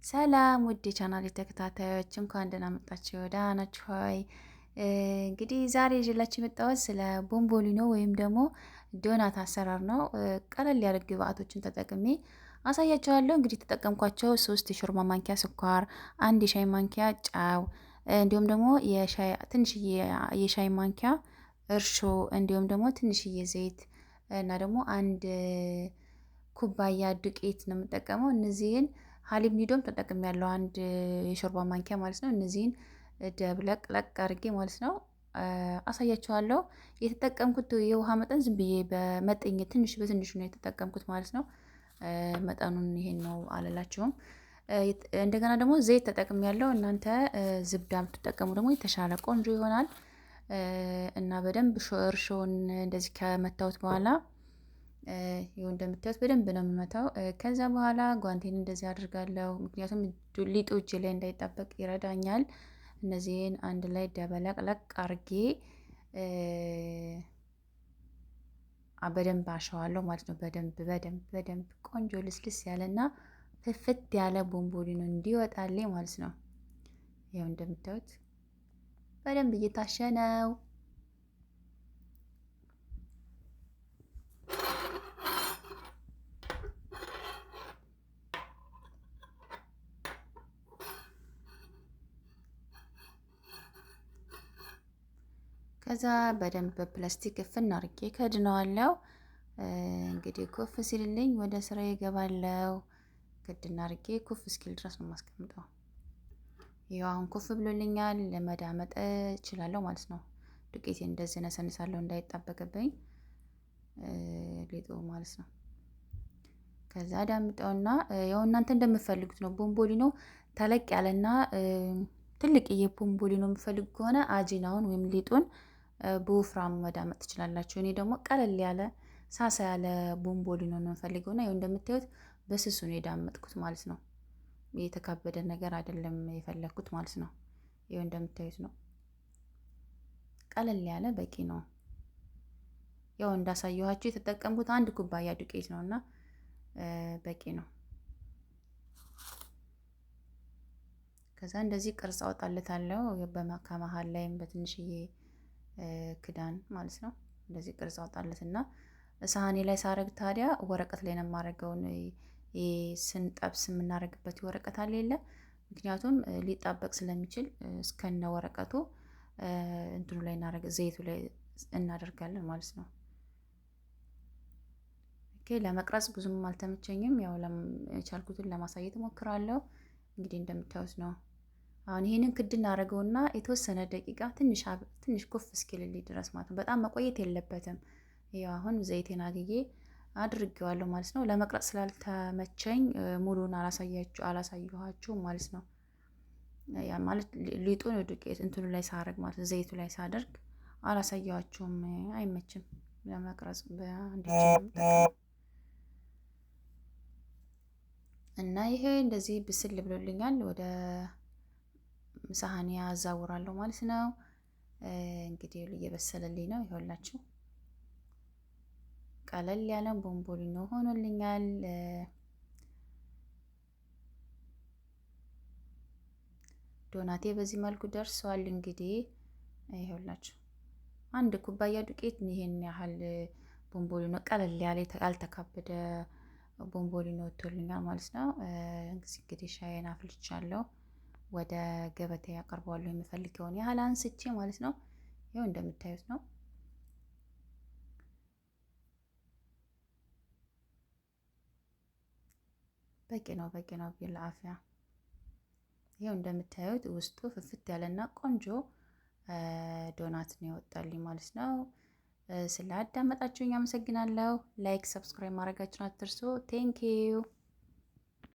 ሰላም ውድ የቻናል ተከታታዮች እንኳን ደህና መጣችሁ። ደህና ናችሁ ሆይ? እንግዲህ ዛሬ ይዤላችሁ የመጣሁት ስለ ቦምቦሊኖ ወይም ደግሞ ዶናት አሰራር ነው። ቀለል ያለ ግብአቶችን ተጠቅሜ አሳያችኋለሁ። እንግዲህ ተጠቀምኳቸው 3 የሾርባ ማንኪያ ስኳር፣ 1 የሻይ ማንኪያ ጨው፣ እንዲሁም ደግሞ ትንሽዬ የሻይ ማንኪያ እርሾ፣ እንዲሁም ደግሞ ትንሽዬ ዘይት እና ደግሞ 1 ኩባያ ዱቄት ነው የምጠቀመው። እነዚህን ሀሊብ ኒዶም ተጠቅሜ ያለው 1 የሾርባ ማንኪያ ማለት ነው። እነዚህን ደብለቅለቅ አድርጌ ማለት ነው አሳያችኋለሁ። የተጠቀምኩት የውሃ መጠን ዝም ብዬ በመጠኝ ትንሽ በትንሹ ነው የተጠቀምኩት ማለት ነው። መጠኑን ይሄን ነው አልላችሁም። እንደገና ደግሞ ዘይት ተጠቅሜ ያለው እናንተ ዝብዳ የምትጠቀሙ ደግሞ የተሻለ ቆንጆ ይሆናል። እና በደንብ እርሾውን እንደዚህ ከመታወት በኋላ ይኸው እንደምታዩት በደንብ ነው የምመታው። ከዛ በኋላ ጓንቴን እንደዚህ አድርጋለሁ፣ ምክንያቱም ሊጡ እጄ ላይ እንዳይጣበቅ ይረዳኛል። እነዚህን አንድ ላይ ደበለቅለቅ አርጌ በደንብ አሸዋለሁ ማለት ነው። በደንብ ቆንጆ ልስልስ ያለና ፍፍት ያለ ቦምቦሊኖ እንዲወጣልኝ ማለት ነው። ይኸው እንደምታዩት በደንብ እየታሸ ነው። ከዛ በደንብ በፕላስቲክ እፍን አርጌ ከድነዋለሁ። እንግዲህ ኩፍ ሲልልኝ ወደ ስራ ይገባለሁ። ክድና አርጌ ኩፍ እስኪል ድረስ ነው የማስቀምጠው። ይኸው አሁን ኩፍ ብሎልኛል። ለመዳመጥ እችላለሁ ማለት ነው። ዱቄቴን እንደዚህ ነሰንሳለሁ እንዳይጣበቅብኝ ሊጡ ማለት ነው። ከዛ ዳምጠውና ያው እናንተ እንደምትፈልጉት ነው። ቦምቦሊኖ ተለቅ ያለና ትልቅዬ ቦምቦሊኖ የምትፈልጉ ከሆነ አጂናውን ወይም ሊጡን በወፍራሙ መዳመጥ ትችላላችሁ። እኔ ደግሞ ቀለል ያለ ሳሳ ያለ ቦምቦሊኖ ነው የምፈልገውና ይኸው እንደምታዩት በስሱ ነው የዳመጥኩት ማለት ነው። የተካበደ ነገር አይደለም የፈለኩት ማለት ነው። ይኸው እንደምታዩት ነው። ቀለል ያለ በቂ ነው። ያው እንዳሳየኋችሁ የተጠቀምኩት 1 ኩባያ ዱቄት ነውና በቂ ነው። ከዛ እንደዚህ ቅርጽ አወጣለታለሁ ከመሃል ላይም በትንሽዬ ክዳን ማለት ነው። እንደዚህ ቅርጽ አወጣለትና ሳህኔ ላይ ሳረግ ታዲያ ወረቀት ላይ ነው የማረገው። ስንጠብስ የምናረግበት ወረቀት አለ የለ። ምክንያቱም ሊጣበቅ ስለሚችል እስከነ ወረቀቱ እንትኑ ላይ ዘይቱ ላይ እናደርጋለን ማለት ነው። ለመቅረጽ ብዙም አልተመቸኝም። ያው የቻልኩትን ለማሳየት እሞክራለሁ። እንግዲህ እንደምታዩት ነው። አሁን ይሄንን ክድ እናደርገውና የተወሰነ ደቂቃ ትንሽ ኩፍ እስኪልልኝ ድረስ ማለት ነው። በጣም መቆየት የለበትም። ያው አሁን ዘይቴን አድርጌዋለሁ ማለት ነው። ለመቅረጽ ስላልተመቸኝ ሙሉን አላሳየኋችሁም ማለት ነው። ያ ማለት ሊጡን ዱቄት እንትኑ ላይ ሳረግ ማለት ዘይቱ ላይ ሳደርግ አላሳየኋችሁም። አይመችም ለመቅረጽ እና ይሄ እንደዚህ ብስል ብሎልኛል። ወደ ሳህኔ አዛውራለሁ ማለት ነው። እንግዲህ እየበሰለልኝ ነው። ይኸውላችሁ ቀለል ያለ ቦምቦሊኖ ሆኖልኛል። ዶናቴ በዚህ መልኩ ደርሷል። እንግዲህ ይኸውላችሁ 1 ኩባያ ዱቄት ይሄን ያህል ቦምቦሊኖ ቀለል ያለ ያልተካበደ ቦምቦሊኖ ወጥቶልኛል ማለት ነው። እንግዲህ ሻይን አፍልቻለሁ። ወደ ገበታ ያቀርባለሁ የምፈልገውን ያህል አንስቼ ማለት ነው። ይኸው እንደምታዩት ነው። በቂ ነው ቢላአፊያ። ይኸው እንደምታዩት ውስጡ ፍፍት ያለና ቆንጆ ዶናት ነው ያወጣልኝ ማለት ነው። ስላዳመጣችሁኝ አመሰግናለሁ። ላይክ፣ ሰብስክራይብ ማድረጋችሁን አትርሱ። ቴንኪዩ